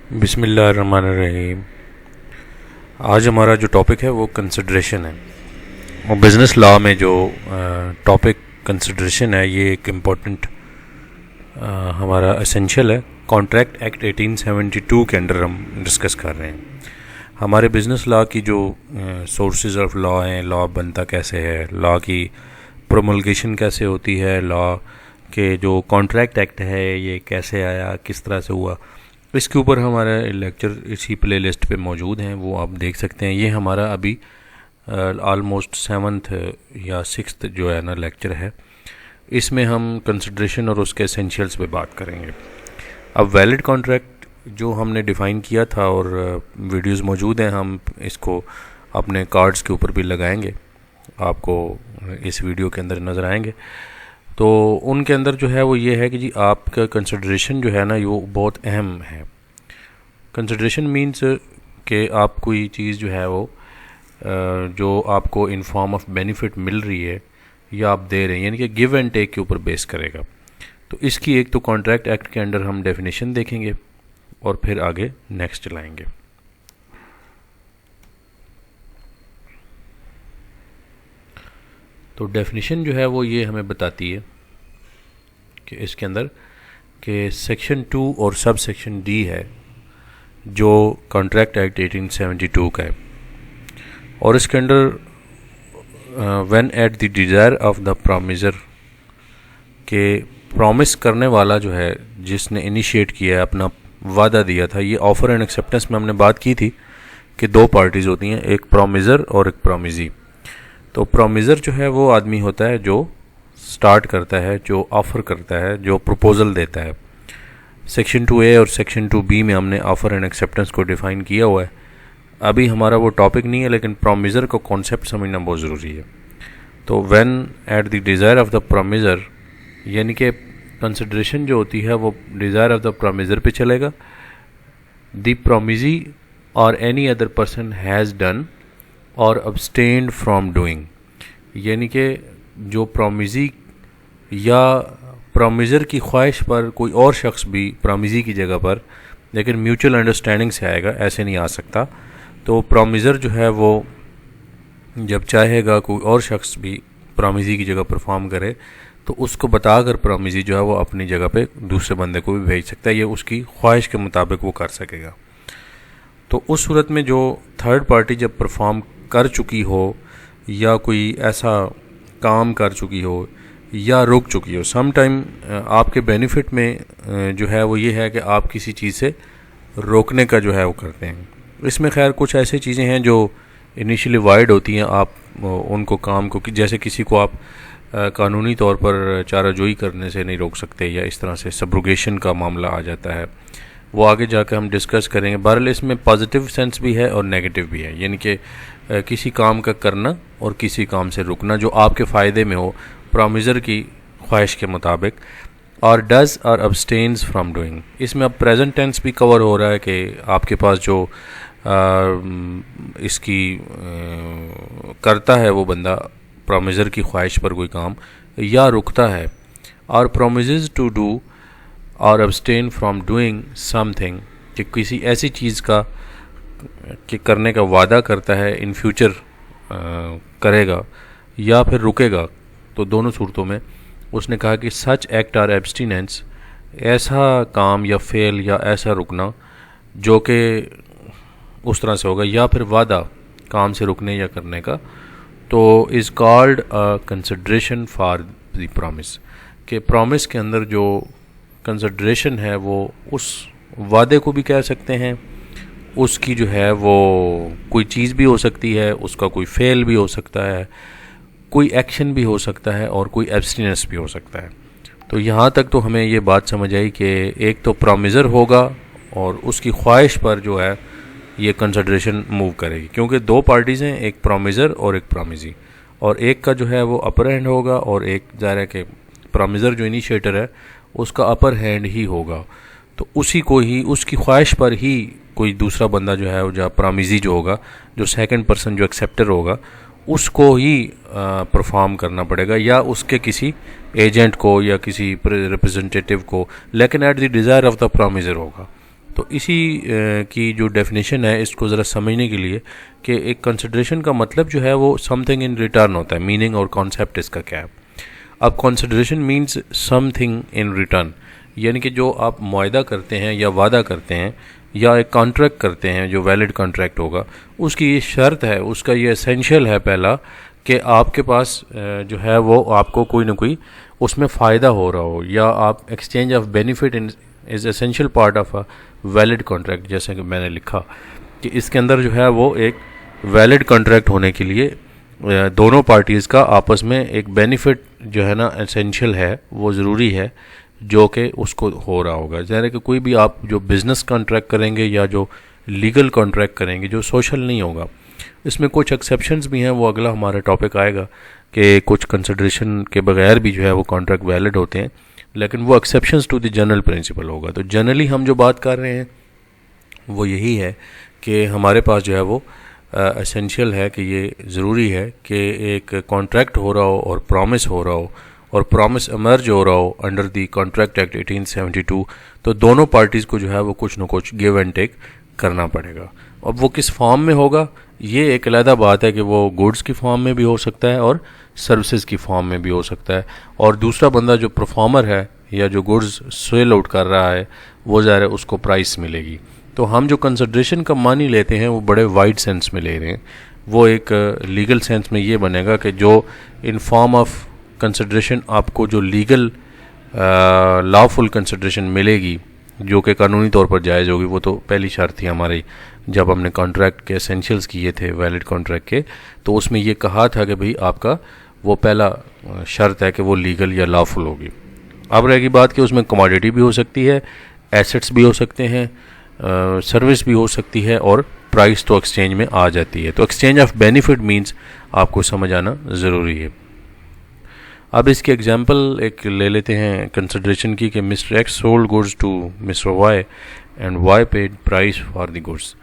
बिस्मिल्लाहिर्रहमानिर्रहीम। आज हमारा जो टॉपिक है वो कंसिडरेशन है। और बिज़नेस लॉ में जो टॉपिक कंसिडरेशन है ये एक इम्पॉर्टेंट हमारा एसेंशियल है। कॉन्ट्रैक्ट एक्ट 1872 के अंडर हम डिस्कस कर रहे हैं। हमारे बिज़नेस लॉ की जो सोर्सेज ऑफ लॉ हैं, लॉ बनता कैसे है, लॉ की प्रोमलगेशन कैसे होती है, लॉ के जो कॉन्ट्रैक्ट एक्ट है ये कैसे आया, किस तरह से हुआ, इसके ऊपर हमारा लेक्चर इसी प्ले लिस्ट पर मौजूद हैं, वो आप देख सकते हैं। ये हमारा अभी ऑलमोस्ट 7th या 6th जो है ना लेक्चर है। इसमें हम कंसिडरेशन और उसके एसेंशियल्स पे बात करेंगे। अब वैलिड कॉन्ट्रैक्ट जो हमने डिफ़ाइन किया था और वीडियोस मौजूद हैं, हम इसको अपने कार्ड्स के ऊपर भी लगाएंगे, आपको इस वीडियो के अंदर नज़र आएंगे। तो उनके अंदर जो है वो ये है कि जी आपका कंसिडरेशन जो है ना वो बहुत अहम है। कंसिडरेशन मीन्स कि आप कोई चीज़ जो है वो जो आपको इन फॉर्म ऑफ बेनिफिट मिल रही है या आप दे रहे हैं, यानी कि गिव एंड टेक के ऊपर बेस करेगा। तो इसकी एक तो कॉन्ट्रैक्ट एक्ट के अंडर हम डेफिनेशन देखेंगे और फिर आगे नेक्स्ट चलाएंगे। तो डेफिनेशन जो है वो ये हमें बताती है कि इसके अंदर कि सेक्शन 2 और सब सेक्शन डी है जो कॉन्ट्रैक्ट एक्ट 1872 का है, और इसके under when at the desire of the promiser, के प्रॉमिस करने वाला जो है जिसने इनिशिएट किया है, अपना वादा दिया था। ये ऑफ़र एंड एक्सेप्टेंस में हमने बात की थी कि दो पार्टीज़ होती हैं, एक प्रॉमिसर और एक प्रॉमिजी। तो प्रॉमिसर जो है वो आदमी होता है जो स्टार्ट करता है, जो ऑफ़र करता है, जो प्रपोजल देता है। सेक्शन 2A और सेक्शन 2B में हमने ऑफ़र एंड एक्सेप्टेंस को डिफ़ाइन किया हुआ है। अभी हमारा वो टॉपिक नहीं है, लेकिन प्रॉमिसर का कॉन्सेप्ट समझना बहुत ज़रूरी है। तो when at the desire of the promiser, यानी कि कंसिडरेशन जो होती है वो डिज़ायर ऑफ द प्रॉमिसर पे चलेगा। द प्रॉमिजी और any other person has done और अब्सटेन्ड फ्रॉम डूइंग, यानी कि जो प्रॉमिजी या प्रॉमिसर की ख्वाहिश पर कोई और शख्स भी प्रॉमिजी की जगह पर, लेकिन म्यूचुअल अंडरस्टैंडिंग से आएगा, ऐसे नहीं आ सकता। तो प्रॉमिसर जो है वो जब चाहेगा कोई और शख्स भी प्रॉमिजी की जगह परफॉर्म करे तो उसको बताकर प्रॉमिजी जो है वो अपनी जगह पे दूसरे बंदे को भी भेज सकता है, ये उसकी ख्वाहिश के मुताबिक वो कर सकेगा। तो उस सूरत में जो थर्ड पार्टी जब परफॉर्म कर चुकी हो या कोई ऐसा काम कर चुकी हो या रुक चुकी हो, सम टाइम आपके बेनिफिट में जो है वो ये है कि आप किसी चीज़ से रोकने का जो है वो करते हैं। इसमें खैर कुछ ऐसी चीज़ें हैं जो इनिशियली वाइड होती हैं, आप उनको काम को, जैसे किसी को आप कानूनी तौर पर चाराजोई करने से नहीं रोक सकते, या इस तरह से सब्रोगेशन का मामला आ जाता है, वो आगे जाकर हम डिस्कस करेंगे। बहरहाल इसमें पॉजिटिव सेंस भी है और नेगेटिव भी है, यानी कि किसी काम का करना और किसी काम से रुकना जो आपके फ़ायदे में हो प्रॉमिसर की ख्वाहिश के मुताबिक। और डज और अब्सटेन्स फ्रॉम डूइंग, इसमें अब प्रेजेंट टेंस भी कवर हो रहा है कि आपके पास जो इसकी करता है वो बंदा प्रॉमिसर की ख्वाहिश पर कोई काम या रुकता है, और प्रोमिसेस टू डू और अब्सटेन फ्रॉम डूइंग समथिंग, कि किसी ऐसी चीज़ का कि करने का वादा करता है, इन फ्यूचर करेगा या फिर रुकेगा। तो दोनों सूरतों में उसने कहा कि सच एक्ट आर एब्सटिनेंस, ऐसा काम या फेल या ऐसा रुकना जो कि उस तरह से होगा, या फिर वादा काम से रुकने या करने का, तो is called a consideration for the promise, के प्रॉमिस के अंदर जो कंसिडरेशन है वो उस वादे को भी कह सकते हैं, उसकी जो है वो कोई चीज़ भी हो सकती है, उसका कोई फेल भी हो सकता है, कोई एक्शन भी हो सकता है और कोई एब्सटिनेंस भी हो सकता है। तो यहाँ तक तो हमें ये बात समझ आई कि एक तो प्रॉमिसर होगा और उसकी ख्वाहिश पर जो है ये कंसिडरेशन मूव करेगी, क्योंकि दो पार्टीज़ हैं, एक प्रॉमिसर और एक प्रॉमिजी, और एक का जो है वो अपर हैंड होगा और एक ज़ाहिर है कि प्रॉमिसर जो इनिशिएटर है उसका अपर हैंड ही होगा। तो उसी को ही, उसकी ख्वाहिश पर ही कोई दूसरा बंदा जो है जो प्रॉमिजी जो होगा, जो सेकंड पर्सन जो एक्सेप्टर होगा, उसको ही परफॉर्म करना पड़ेगा, या उसके किसी एजेंट को या किसी रिप्रेजेंटेटिव को, लेकिन at the desire of the promiser होगा। तो इसी की जो डेफिनेशन है इसको ज़रा समझने के लिए कि एक कंसिडरेशन का मतलब जो है वो समथिंग इन रिटर्न होता है, मीनिंग और कॉन्सेप्ट इसका क्या है। अब consideration means something in return, यानी कि जो आप मुआहदा करते हैं या वादा करते हैं या एक कॉन्ट्रैक्ट करते हैं जो वैलिड कॉन्ट्रैक्ट होगा, उसकी ये शर्त है, उसका ये एसेंशियल है पहला कि आपके पास जो है वो आपको कोई ना कोई उसमें फ़ायदा हो रहा हो, या आप exchange of benefit is essential part of a valid contract. जैसे कि मैंने लिखा कि इसके अंदर जो है वो एक वैलिड कॉन्ट्रैक्ट होने के लिए दोनों पार्टीज़ का आपस में एक बेनिफिट जो है ना एसेंशियल है, वो ज़रूरी है, जो कि उसको हो रहा होगा। ज़ाहिर है कि कोई भी आप जो बिज़नेस कॉन्ट्रैक्ट करेंगे या जो लीगल कॉन्ट्रैक्ट करेंगे जो सोशल नहीं होगा, इसमें कुछ एक्सेप्शंस भी हैं, वो अगला हमारा टॉपिक आएगा कि कुछ कंसिडरेशन के बगैर भी जो है वो कॉन्ट्रैक्ट वैलिड होते हैं, लेकिन वो exceptions to the general principle होगा। तो जनरली हम जो बात कर रहे हैं वो यही है कि हमारे पास जो है वो एसेंशियल है कि ये ज़रूरी है कि एक कॉन्ट्रैक्ट हो रहा हो और प्रॉमिस हो रहा हो और प्रॉमिस इमर्ज हो रहा हो अंडर द कॉन्ट्रैक्ट एक्ट 1872, तो दोनों पार्टीज़ को जो है वो कुछ न कुछ गिव एंड टेक करना पड़ेगा। अब वो किस फॉर्म में होगा, ये एक अलहदा बात है कि वो गुड्स की फॉर्म में भी हो सकता है और सर्विसेज की फॉर्म में भी हो सकता है, और दूसरा बंदा जो परफॉर्मर है या जो गुड्स सेल आउट कर रहा है वो ज़ाहिर है उसको प्राइस मिलेगी। तो हम जो कंसिडरेशन का मानी लेते हैं वो बड़े वाइड सेंस में ले रहे हैं। वो एक लीगल सेंस में ये बनेगा कि जो इन फॉर्म ऑफ कंसिडरेशन आपको जो लीगल लॉफुल कंसिडरेशन मिलेगी जो कि कानूनी तौर पर जायज़ होगी, वो तो पहली शर्त थी हमारी जब हमने कॉन्ट्रैक्ट के एसेंशियल्स किए थे वैलिड कॉन्ट्रैक्ट के, तो उसमें ये कहा था कि भाई आपका वो पहला शर्त है कि वो लीगल या लॉफुल होगी। अब रहेगी बात कि उसमें कमोडिटी भी हो सकती है, एसेट्स भी हो सकते हैं, सर्विस भी हो सकती है, और प्राइस तो एक्सचेंज में आ जाती है। तो एक्सचेंज ऑफ बेनिफिट मीन्स आपको समझ आना ज़रूरी है। अब इसके एग्जांपल एक ले लेते हैं कंसिडरेशन की कि mister X sold goods to mister Y and Y paid price for the goods.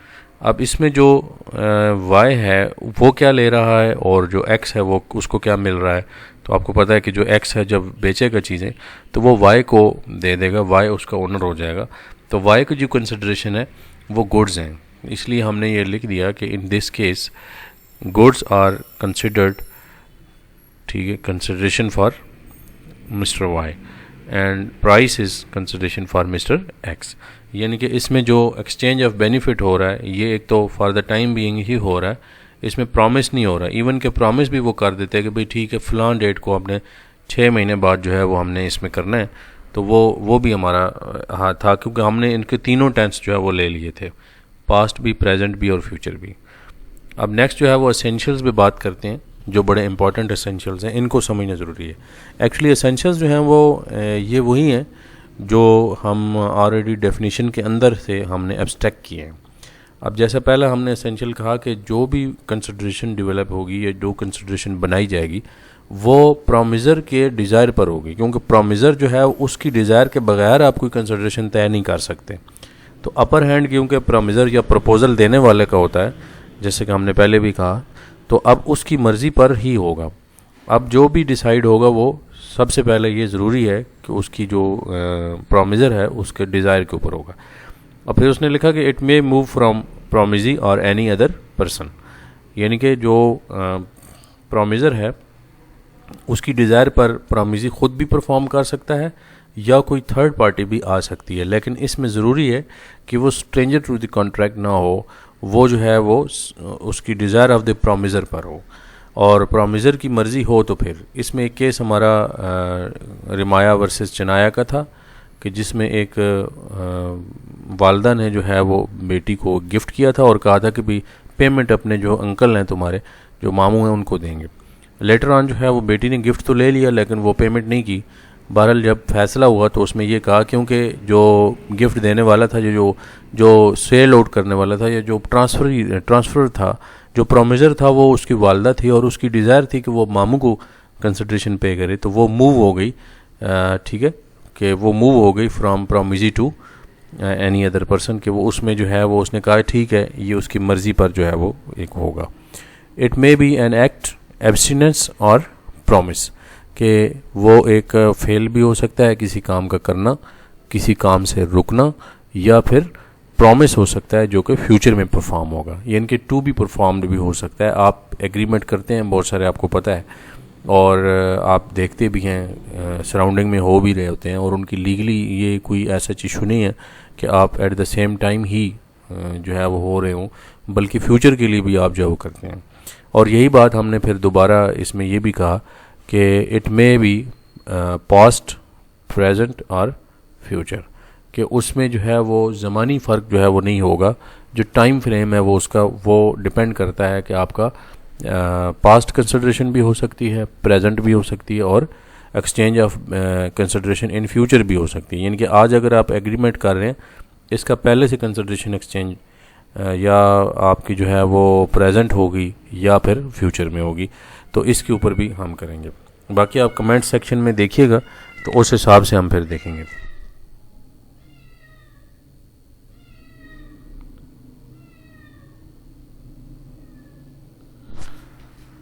अब इसमें जो वाई है वो क्या ले रहा है और जो एक्स है वो उसको क्या मिल रहा है। तो आपको पता है कि जो एक्स है जब बेचेगा चीज़ें तो वो वाई को दे देगा, वाई उसका ओनर हो जाएगा। तो वाई की जो कंसिडरेशन है वो गुड्स हैं, इसलिए हमने ये लिख दिया कि in this case goods are considered, ठीक है, consideration for mister Y and price is consideration for mister X. यानी कि इसमें जो एक्सचेंज ऑफ बेनिफिट हो रहा है ये एक तो फॉर द टाइम बीइंग ही हो रहा है, इसमें प्रॉमिस नहीं हो रहा। इवन के प्रॉमिस भी वो कर देते हैं कि भाई ठीक है फ़लाँ डेट को आपने 6 महीने बाद जो है वो हमने इसमें करना है, तो वो भी हमारा हाँ था, क्योंकि हमने इनके तीनों टेंस जो है वो ले लिए थे, पास्ट भी, प्रेजेंट भी और फ्यूचर भी। अब नेक्स्ट जो है वो एसेंशियल्स पे बात करते हैं, जो बड़े इंपॉर्टेंट एसेंशियल्स हैं, इनको समझना ज़रूरी है। एक्चुअली एसेंशियल्स जो हैं वो ये वही हैं जो हम ऑलरेडी डेफिनेशन के अंदर से हमने एब्स्ट्रैक्ट किए हैं। अब जैसे पहला हमने एसेंशियल कहा कि जो भी कंसिडरेशन डेवलप होगी या जो कंसिडरेशन बनाई जाएगी वो प्रोमिज़र के डिज़ायर पर होगी, क्योंकि प्रोमिज़र जो है उसकी डिज़ायर के बगैर आप कोई कंसिडरेशन तय नहीं कर सकते। तो अपर हैंड क्योंकि प्रोमिज़र या प्रपोज़ल देने वाले का होता है, जैसे कि हमने पहले भी कहा, तो अब उसकी मर्ज़ी पर ही होगा। अब जो भी डिसाइड होगा वो सबसे पहले ये ज़रूरी है कि उसकी जो प्रोमिज़र है उसके डिज़ायर के ऊपर होगा। और फिर उसने लिखा कि इट मे मूव फ्रॉम प्रोमिज़ी और एनी अदर पर्सन, यानी कि जो प्रोमिज़र है उसकी डिज़ायर पर प्रोमिज़ी ख़ुद भी परफॉर्म कर सकता है या कोई थर्ड पार्टी भी आ सकती है, लेकिन इसमें ज़रूरी है कि वो स्ट्रेंजर टू द कॉन्ट्रैक्ट ना हो, वो जो है वो उसकी डिज़ायर ऑफ द प्रोमिज़र पर हो और प्रोमिज़र की मर्ज़ी हो। तो फिर इसमें एक केस हमारा रिमाया वर्सेस चनाया का था कि जिसमें एक वालदा ने जो है वो बेटी को गिफ्ट किया था और कहा था कि भाई पेमेंट अपने जो अंकल हैं तुम्हारे जो मामू हैं उनको देंगे। लेटर ऑन जो है वो बेटी ने गिफ्ट तो ले लिया लेकिन वो पेमेंट नहीं की। बहरहाल जब फैसला हुआ तो उसमें ये कहा क्योंकि जो गिफ्ट देने वाला था, जो सेल आउट करने वाला था या जो ट्रांसफ़र था, जो प्रोमिज़र था वो उसकी वालदा थी और उसकी डिज़ायर थी कि वो मामू को कंसिडरेशन पे करे, तो वो मूव हो गई, ठीक है, कि वो मूव हो गई from promisee to any other person, कि वो उसमें जो है वो उसने कहा ठीक है ये उसकी मर्ज़ी पर जो है वो एक होगा। It may be an act abstinence और प्रॉमिस, कि वो एक फेल भी हो सकता है किसी काम का करना, किसी काम से रुकना, या फिर प्रॉमिस हो सकता है जो कि फ्यूचर में परफॉर्म होगा, यानी कि टू बी परफॉर्म्ड भी हो सकता है। आप एग्रीमेंट करते हैं बहुत सारे, आपको पता है, और आप देखते भी हैं, सराउंडिंग में हो भी रहे होते हैं, और उनकी लीगली ये कोई ऐसा इशू नहीं है कि आप एट द सेम टाइम ही जो है वो हो रहे हों, बल्कि फ्यूचर के लिए भी आप जो वो करते हैं। और यही बात हमने फिर दोबारा इसमें ये भी कहा कि it may be past, present और फ्यूचर, कि उसमें जो है वो ज़मानी फ़र्क जो है वो नहीं होगा। जो टाइम फ्रेम है वो उसका वो डिपेंड करता है कि आपका पास्ट कंसिडरेशन भी हो सकती है, प्रेजेंट भी हो सकती है, और exchange of consideration in future भी हो सकती है। यानी कि आज अगर आप एग्रीमेंट कर रहे हैं, इसका पहले से कंसिडरेशन एक्सचेंज या आपकी जो है वो प्रेजेंट होगी या फिर फ्यूचर में होगी, तो इसके ऊपर भी हम करेंगे। बाकी आप कमेंट सेक्शन में देखिएगा, तो उस हिसाब से हम फिर देखेंगे।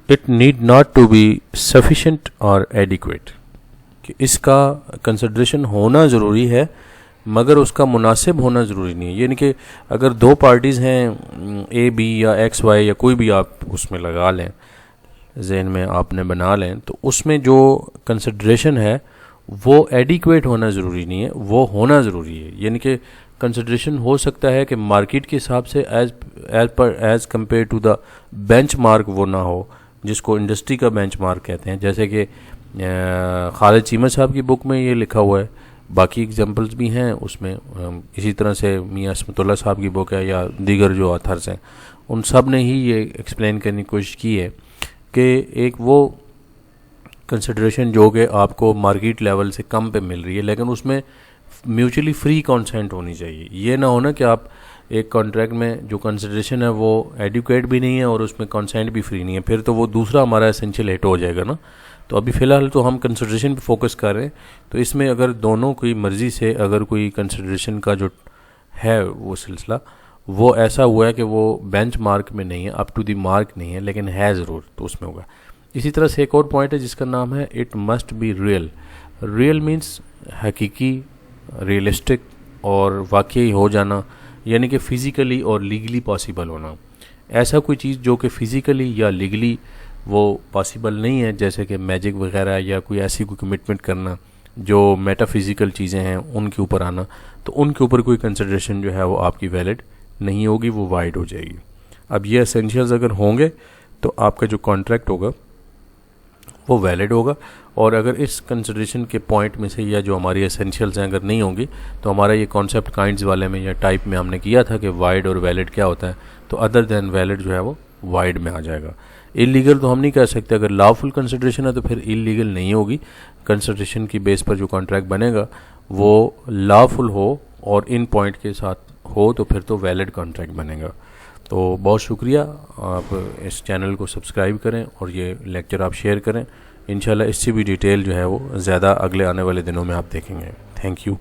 It need not to be sufficient और एडिक्वेट, कि इसका कंसिडरेशन होना ज़रूरी है मगर उसका मुनासिब होना ज़रूरी नहीं है। यानी कि अगर दो पार्टीज़ हैं, ए बी या एक्स वाई या कोई भी आप उसमें लगा लें, जहन में आपने बना लें, तो उसमें जो कंसिडरेशन है वो एडिक्वेट होना ज़रूरी नहीं है, वो होना ज़रूरी है। यानी कि कंसिडरेशन हो सकता है कि मार्केट के हिसाब से as compare to the benchmark वो ना हो, जिसको इंडस्ट्री का बेंचमार्क कहते हैं। जैसे कि खालिद चीमा साहब की बुक में ये लिखा हुआ है, बाकी एग्जांपल्स भी हैं उसमें। इसी तरह से मियां असमतुल्लाह साहब की बुक है या दीगर जो ऑथर्स हैं, उन सब ने ही ये एक्सप्लेन करने की कोशिश की है कि एक वो कंसिडरेशन जो कि आपको मार्केट लेवल से कम पे मिल रही है, लेकिन उसमें म्यूचुअली फ्री कंसेंट होनी चाहिए। ये ना हो ना कि आप एक कॉन्ट्रैक्ट में जो कंसिडरेशन है वो एडुकेट भी नहीं है और उसमें कंसेंट भी फ्री नहीं है, फिर तो वो दूसरा हमारा एसेंशियल हिट हो जाएगा ना। तो अभी फ़िलहाल तो हम कंसिडरेशन पे फोकस कर रहे हैं। तो इसमें अगर दोनों की मर्ज़ी से अगर कोई कंसिडरेशन का जो है वो सिलसिला वो ऐसा हुआ है कि वो बेंच मार्क में नहीं है, अप टू द मार्क नहीं है, लेकिन है ज़रूर, तो उसमें होगा। इसी तरह से एक और पॉइंट है जिसका नाम है it must be real. Real means हकीकी, रियलिस्टिक और वाकई हो जाना, यानी कि फ़िज़िकली और लीगली पॉसिबल होना। ऐसा कोई चीज़ जो कि फ़िज़िकली या लीगली वो पॉसिबल नहीं है, जैसे कि मैजिक वगैरह या कोई ऐसी कोई कमिटमेंट करना, जो मेटाफिज़िकल चीज़ें हैं उनके ऊपर आना, तो उनके ऊपर कोई कंसिडरेशन जो है वो आपकी वैलिड नहीं होगी, वो वाइड हो जाएगी। अब ये एसेंशियल्स अगर होंगे तो आपका जो कॉन्ट्रैक्ट होगा वो वैलिड होगा, और अगर इस कंसिडरेशन के पॉइंट में से या जो हमारी एसेंशियल्स हैं अगर नहीं होंगी, तो हमारा ये कॉन्सेप्ट काइंड्स वाले में या टाइप में हमने किया था कि वाइड और वैलिड क्या होता है, तो अदर देन वैलिड जो है वो वाइड में आ जाएगा। इलीगल तो हम नहीं कह सकते, अगर लॉफुल कंसिडरेशन है तो फिर इलीगल नहीं होगी। कंसिडरेशन की बेस पर जो कॉन्ट्रैक्ट बनेगा वो लॉफुल हो और इन पॉइंट के साथ हो, तो फिर तो वैलिड कॉन्ट्रैक्ट बनेगा। तो बहुत शुक्रिया, आप इस चैनल को सब्सक्राइब करें और ये लेक्चर आप शेयर करें। इंशाल्लाह इससे भी डिटेल जो है वो ज़्यादा अगले आने वाले दिनों में आप देखेंगे। Thank you.